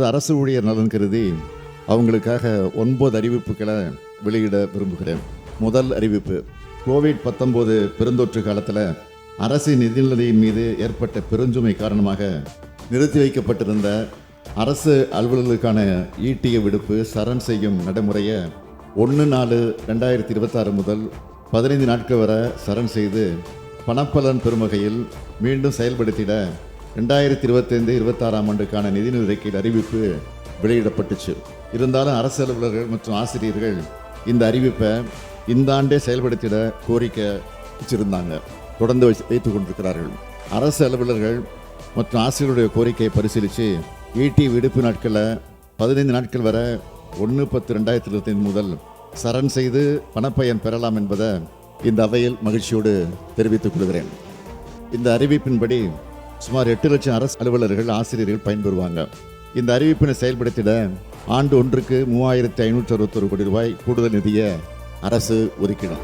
அரசு ஊழியர் நலன் கருதி அவங்களுக்காக 9 அறிவிப்புகளை வெளியிட விரும்புகிறேன். முதல் அறிவிப்பு, கோவிட்-19 பெருந்தொற்று காலத்தில் அரசு நிதிநிலையின் மீது ஏற்பட்ட பெருஞ்சுமை காரணமாக நிறுத்தி வைக்கப்பட்டிருந்த அரசு அலுவலர்களுக்கான ஈட்டிய விடுப்பு சரண் செய்யும் நடைமுறையை 1/4/2026 முதல் 15 நாட்கள் வரை சரண் செய்து பணப்பலன் பெறும் வகையில் மீண்டும் செயல்படுத்திட 2025-26 ஆண்டுக்கான நிதிநிலை அறிக்கையில் அறிவிப்பு வெளியிடப்பட்டுச்சு. இருந்தாலும் அரசு அலுவலர்கள் மற்றும் ஆசிரியர்கள் இந்த அறிவிப்பை இந்த ஆண்டே செயல்படுத்திட கோரிக்கை வச்சிருந்தாங்க. தொடர்ந்து வைத்துக் கொண்டிருக்கிறார்கள். அரசு அலுவலர்கள் மற்றும் ஆசிரியர்களுடைய கோரிக்கையை பரிசீலித்து ஈட்டி விடுப்பு நாட்களை 15 நாட்கள் வரை 1/10/2025 முதல் சரண் செய்து பணப்பயன் பெறலாம் என்பதை இந்த அவையில் மகிழ்ச்சியோடு தெரிவித்துக் கொள்கிறேன். இந்த அறிவிப்பின்படி சுமார் 8 லட்சம் அரசு அலுவலர்கள் ஆசிரியர்கள் பயன்பெறுவாங்க. இந்த அறிவிப்பினை செயல்படுத்திட ஆண்டு ஒன்றுக்கு 3561 கோடி ரூபாய் கூடுதல் நிதியை அரசு ஒதுக்கிடும்.